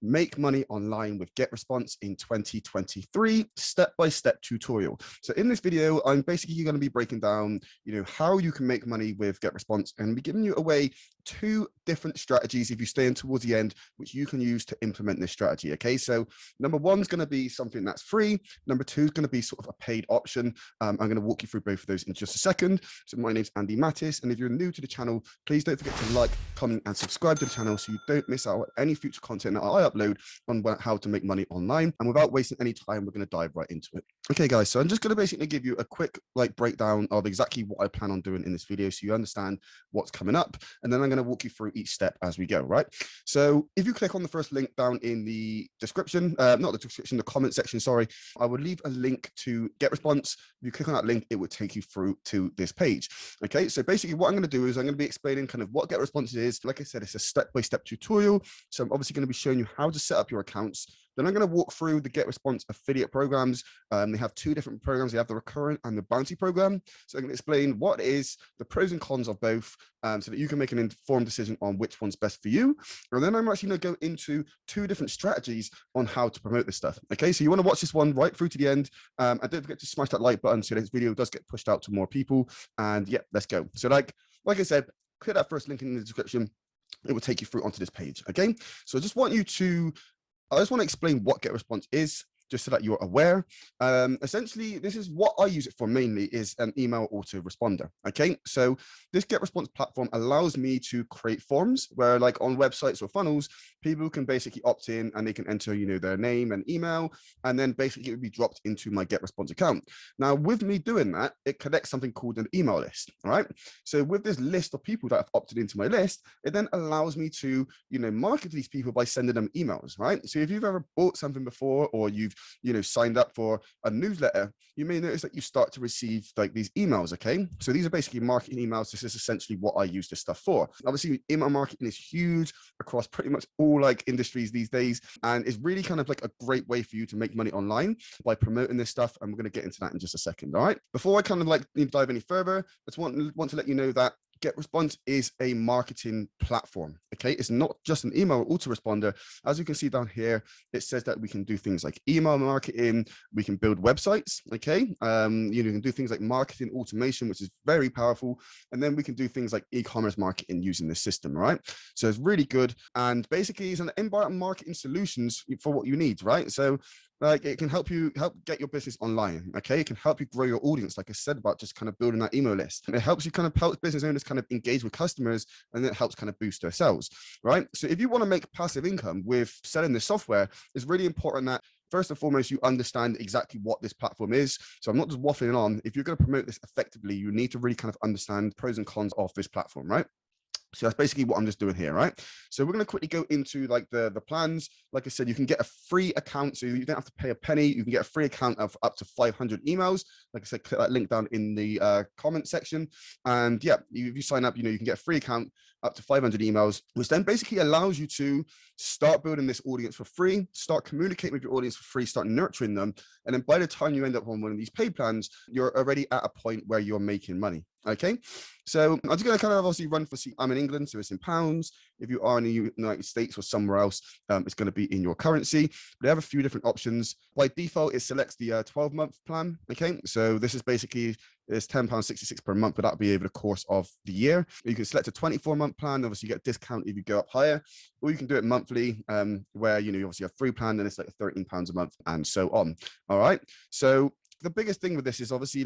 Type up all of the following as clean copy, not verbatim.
make money online with GetResponse in 2023 step-by-step tutorial. So in this video, I'm basically going to be breaking down, how you can make money with GetResponse and be giving you away 2 different strategies if you stay in towards the end, which you can use to implement this strategy. Okay, so number 1 is going to be something that's free. Number 2 is going to be sort of a paid option. I'm going to walk you through both of those in just a second. So my name's Andy Mattis, and if you're new to the channel, please don't forget to like, comment, and subscribe to the channel so you don't miss out on any future content that I upload on how to make money online. And without wasting any time, we're going to dive right into it. Okay, guys, so I'm just going to basically give you a quick breakdown of exactly what I plan on doing in this video so you understand what's coming up, and then I'm going to walk you through each step as we go, right? So if you click on the first link down in the description, not the description, the comment section, sorry, I will leave a link to GetResponse. If you click on that link, it will take you through to this page. Okay, so basically what I'm going to do is I'm going to be explaining kind of what GetResponse is. Like I said, it's a step-by-step tutorial. So I'm obviously going to be showing you how to set up your accounts. Then I'm going to walk through the GetResponse affiliate programs. They have 2 different programs. They have the recurrent and the bounty program. So I'm going to explain what is the pros and cons of both so that you can make an informed decision on which one's best for you. And then I'm actually going to go into 2 different strategies on how to promote this stuff. Okay, so you want to watch this one right through to the end. And don't forget to smash that like button so this video does get pushed out to more people. And yeah, let's go. So like I said, click that first link in the description. It will take you through onto this page. Okay, so I just want to explain what GetResponse is, just so that you're aware. Essentially, this is what I use it for mainly, is an email autoresponder. Okay, so this GetResponse platform allows me to create forms where, like on websites or funnels, people can basically opt in and they can enter, their name and email, and then basically it would be dropped into my GetResponse account. Now, with me doing that, it connects something called an email list. All right. So with this list of people that have opted into my list, it then allows me to, market these people by sending them emails. Right. So if you've ever bought something before, or you've signed up for a newsletter, you may notice that you start to receive like these emails. Okay, so these are basically marketing emails. This is essentially what I use this stuff for. Obviously, email marketing is huge across pretty much all industries these days, and it's really kind of like a great way for you to make money online by promoting this stuff. And we're going to get into that in just a second. All right, before I kind of dive any further, I just want to let you know that GetResponse is a marketing platform. Okay, it's not just an email autoresponder. As you can see down here, it says that we can do things like email marketing, we can build websites. Okay, you can do things like marketing automation, which is very powerful, and then we can do things like e-commerce marketing using this system. Right, so it's really good, and basically it's an inbound marketing solutions for what you need. Right, so it can help get your business online. Okay, it can help you grow your audience, like I said, about just kind of building that email list. And it helps you help business owners kind of engage with customers, and then it helps kind of boost their sales. Right, so if you want to make passive income with selling this software, it's really important that first and foremost you understand exactly what this platform is. So I'm not just waffling on. If you're going to promote this effectively, you need to really kind of understand pros and cons of this platform. Right, so that's basically what I'm just doing here, right? So we're going to quickly go into the plans. Like I said, you can get a free account, so you don't have to pay a penny. You can get a free account of up to 500 emails. Like I said, click that link down in the comment section. And yeah, if you sign up, you can get a free account up to 500 emails, which then basically allows you to start building this audience for free, start communicating with your audience for free, start nurturing them. And then by the time you end up on one of these paid plans, you're already at a point where you're making money. Okay, so I'm just going to kind of obviously run for, I'm in England, so it's in pounds. If you are in the United States or somewhere else, it's going to be in your currency. They have a few different options. By default, it selects the 12-month plan. Okay, so this is basically, it's £10.66 per month, but that'll be over the course of the year. You can select a 24-month plan. Obviously, you get a discount if you go up higher, or you can do it monthly, where you obviously have free plan, and it's like £13 a month, and so on. All right. So the biggest thing with this is obviously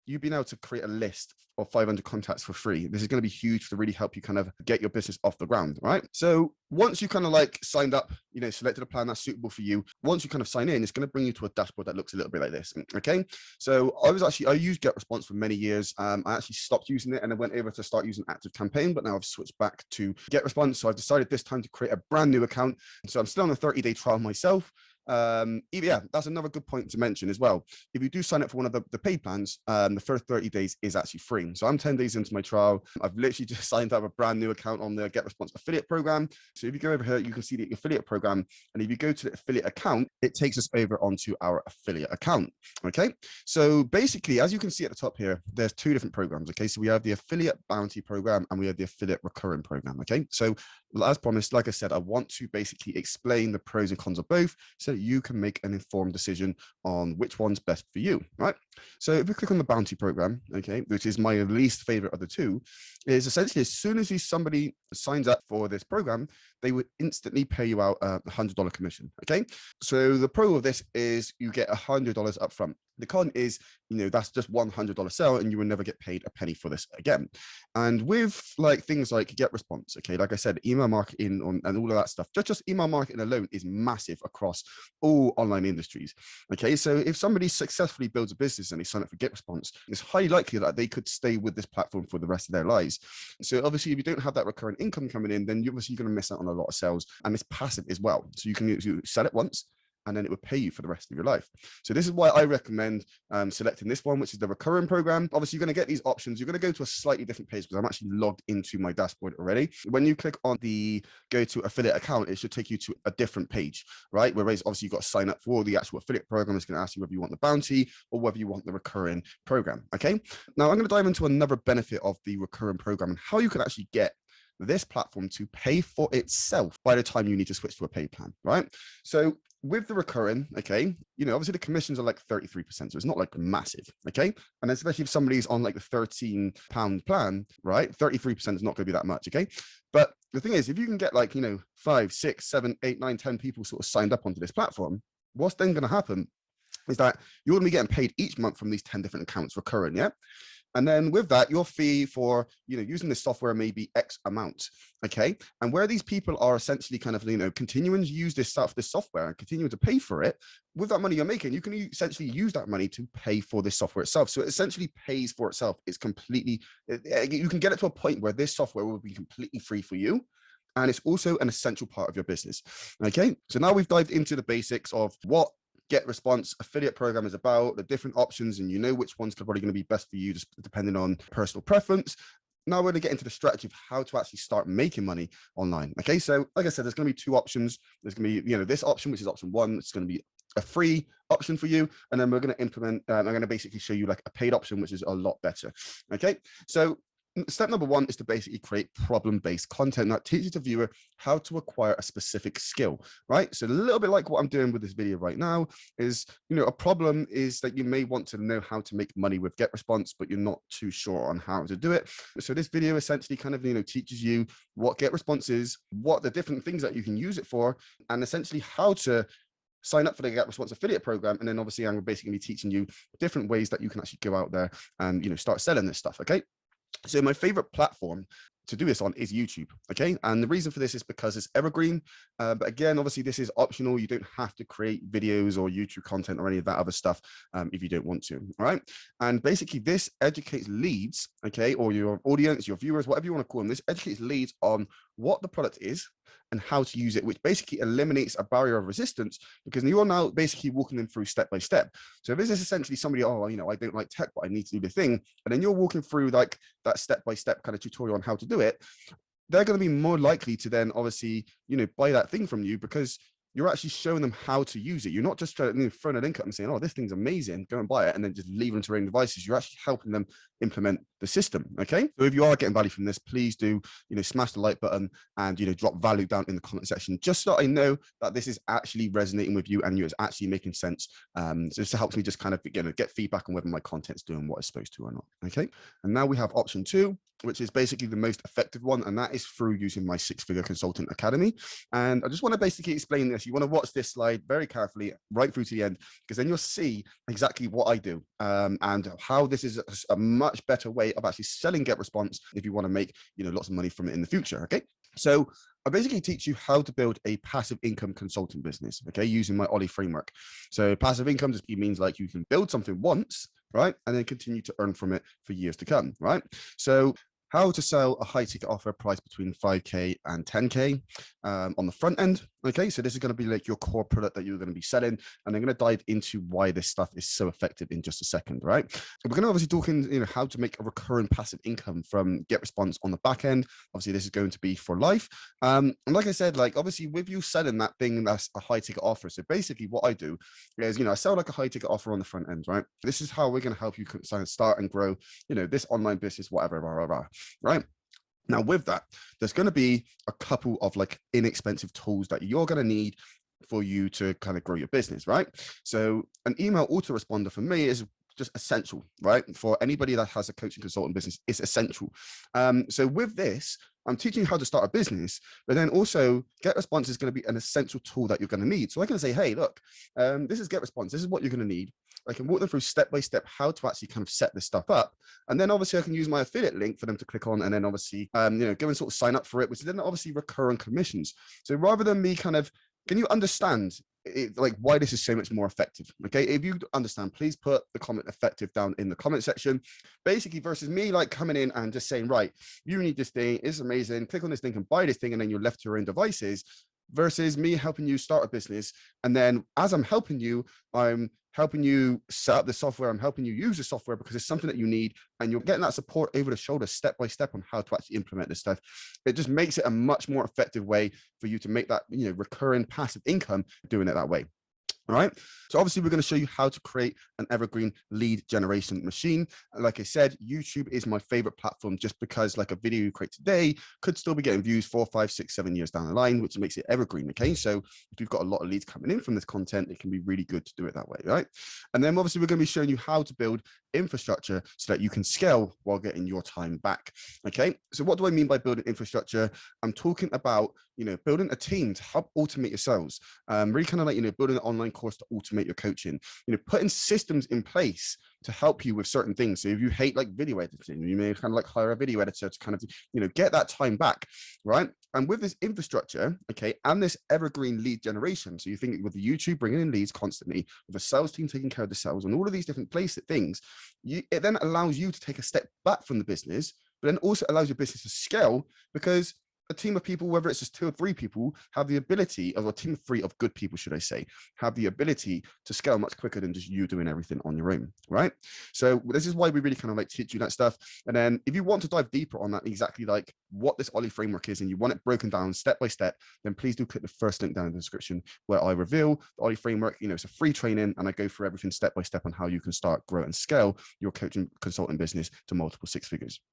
you've been able to create a list of 500 contacts for free. This is going to be huge to really help you kind of get your business off the ground, right? So once you kind of signed up, selected a plan that's suitable for you, once you kind of sign in, it's going to bring you to a dashboard that looks a little bit like this. Okay, so I used GetResponse for many years. I actually stopped using it and I went over to start using ActiveCampaign, but now I've switched back to GetResponse. So I've decided this time to create a brand new account. So I'm still on a 30-day trial myself. Yeah, that's another good point to mention as well. If you do sign up for one of the paid plans, the first 30 days is actually free. So I'm 10 days into my trial. I've literally just signed up a brand new account on the GetResponse affiliate program. So if you go over here, you can see the affiliate program. And if you go to the affiliate account, it takes us over onto our affiliate account. Okay. So basically, as you can see at the top here, there's two different programs. Okay. So we have the affiliate bounty program and we have the affiliate recurring program. Okay. So as promised, like I said, I want to basically explain the pros and cons of both so that you can make an informed decision on which one's best for you, right? So if we click on the bounty program, okay, which is my least favorite of the two, is essentially as soon as somebody signs up for this program, they would instantly pay you out a $100 commission, okay? So the pro of this is you get $100 upfront. The con is, that's just $100 sale and you will never get paid a penny for this again. And with like things like GetResponse, okay, like I said, email marketing and all of that stuff, just email marketing alone is massive across all online industries. Okay, so if somebody successfully builds a business and they sign up for GetResponse, it's highly likely that they could stay with this platform for the rest of their lives. So obviously, if you don't have that recurring income coming in, then you're obviously going to miss out on a lot of sales, and it's passive as well. So you sell it once, and then it would pay you for the rest of your life. So this is why I recommend selecting this one, which is the recurring program. Obviously, you're going to get these options. You're going to go to a slightly different page because I'm actually logged into my dashboard already. When you click on the go to affiliate account, it should take you to a different page, right? Whereas obviously you've got to sign up for the actual affiliate program. It's going to ask you whether you want the bounty or whether you want the recurring program, okay? Now I'm going to dive into another benefit of the recurring program and how you can actually get this platform to pay for itself by the time you need to switch to a paid plan, right? So with the recurring, okay, obviously the commissions are like 33%, so it's not like massive, okay? And especially if somebody's on like the £13 plan, right? 33% is not going to be that much, okay? But the thing is, if you can get like, 5, 6, 7, 8, 9, 10 people sort of signed up onto this platform, what's then going to happen is that you're going to be getting paid each month from these 10 different accounts recurring, yeah? And then with that, your fee for, using this software may be X amount, okay? And where these people are essentially kind of, continuing to use this software and continuing to pay for it, with that money you're making, you can essentially use that money to pay for this software itself. So it essentially pays for itself. It's completely, you can get it to a point where this software will be completely free for you. And it's also an essential part of your business, okay? So now we've dived into the basics of what GetResponse affiliate program is about, the different options, and which one's probably going to be best for you, just depending on personal preference. Now we're going to get into the strategy of how to actually start making money online. Okay, so like I said, there's going to be two options. There's going to be, this option, which is option one. It's going to be a free option for you, and then we're going to implement. I'm going to basically show you like a paid option, which is a lot better. Okay, so step number one is to basically create problem-based content that teaches the viewer how to acquire a specific skill, right? So a little bit like what I'm doing with this video right now is, a problem is that you may want to know how to make money with GetResponse, but you're not too sure on how to do it. So this video essentially kind of, teaches you what GetResponse is, what the different things that you can use it for, and essentially how to sign up for the GetResponse affiliate program. And then obviously I'm basically going to be teaching you different ways that you can actually go out there and, start selling this stuff, okay? So my favorite platform to do this on is YouTube, okay? And the reason for this is because it's evergreen. But again, obviously this is optional. You don't have to create videos or YouTube content or any of that other stuff if you don't want to, all right? And basically this educates leads, okay? Or your audience, your viewers, whatever you want to call them. This educates leads on what the product is and how to use it, which basically eliminates a barrier of resistance because you're now basically walking them through step by step. So if this is essentially somebody, I don't like tech, but I need to do the thing, and then you're walking through like that step by step kind of tutorial on how to do it, they're going to be more likely to then obviously, buy that thing from you because you're actually showing them how to use it. You're not just trying to throw a link up and saying, oh, this thing's amazing, go and buy it, and then just leave them to their own devices. You're actually helping them implement the system, okay? So if you are getting value from this, please do, smash the like button and, drop value down in the comment section, just so I know that this is actually resonating with you and it's actually making sense. So this helps me just kind of, get feedback on whether my content's doing what it's supposed to or not, okay? And now we have option two, which is basically the most effective one, and that is through using my six-figure consultant academy. And I just want to basically explain this. You want to watch this slide very carefully right through to the end, because then you'll see exactly what I do and how this is a much better way of actually selling GetResponse if you want to make lots of money from it in the future. Okay, so I basically teach you how to build a passive income consulting business, okay, using my Ollie framework. So passive income just means like you can build something once, right, and then continue to earn from it for years to come, right? So how to sell a high ticket offer priced between 5K and 10K on the front end. Okay, so this is going to be like your core product that you're going to be selling, and I'm going to dive into why this stuff is so effective in just a second, right? We're going to obviously talk in, how to make a recurring passive income from GetResponse on the back end. Obviously, this is going to be for life. And like I said, like obviously with you selling that thing that's a high ticket offer. So basically, what I do is, I sell like a high ticket offer on the front end, right? This is how we're going to help you start and grow, this online business, whatever, right? Now, with that, there's going to be a couple of like inexpensive tools that you're going to need for you to kind of grow your business, right? So an email autoresponder for me is just essential, right? For anybody that has a coaching consultant business, it's essential. So with this, I'm teaching you how to start a business, but then also GetResponse is going to be an essential tool that you're going to need. So I can say, hey, look, this is GetResponse. This is what you're going to need. I can walk them through step by step how to actually kind of set this stuff up. And then obviously I can use my affiliate link for them to click on and then obviously, go and sort of sign up for it, which is then obviously recurring commissions. So rather than me kind of, can you understand like why this is so much more effective? Okay, if you understand, please put the comment effective down in the comment section. Basically, versus me like coming in and just saying, right, you need this thing, it's amazing, click on this link and buy this thing, and then you're left to your own devices, versus me helping you start a business. And then as I'm helping you set up the software, I'm helping you use the software because it's something that you need, and you're getting that support over the shoulder step by step on how to actually implement this stuff. It just makes it a much more effective way for you to make that, recurring passive income doing it that way. All right. So obviously we're going to show you how to create an evergreen lead generation machine. Like I said, YouTube is my favorite platform just because like a video you create today could still be getting views 4, 5, 6, 7 years down the line, which makes it evergreen. Okay. So if you've got a lot of leads coming in from this content, it can be really good to do it that way. Right. And then obviously we're going to be showing you how to build infrastructure so that you can scale while getting your time back. Okay. So what do I mean by building infrastructure? I'm talking about, building a team to help automate your sales. Really kind of like, building an online course to automate your coaching, putting systems in place to help you with certain things. So if you hate like video editing, you may kind of like hire a video editor to kind of, get that time back, right? And with this infrastructure, okay, and this evergreen lead generation, so you think with the YouTube bringing in leads constantly, with a sales team taking care of the sales and all of these different things, it then allows you to take a step back from the business, but then also allows your business to scale because a team of people, whether it's just 2 or 3 people, have the ability, or a team of 3 of good people, should I say, have the ability to scale much quicker than just you doing everything on your own, right? So this is why we really kind of like teach you that stuff. And then if you want to dive deeper on that, exactly like what this Ollie framework is, and you want it broken down step by step, then please do click the first link down in the description where I reveal the Ollie framework. It's a free training, and I go through everything step by step on how you can start, grow, and scale your coaching consulting business to multiple 6 figures.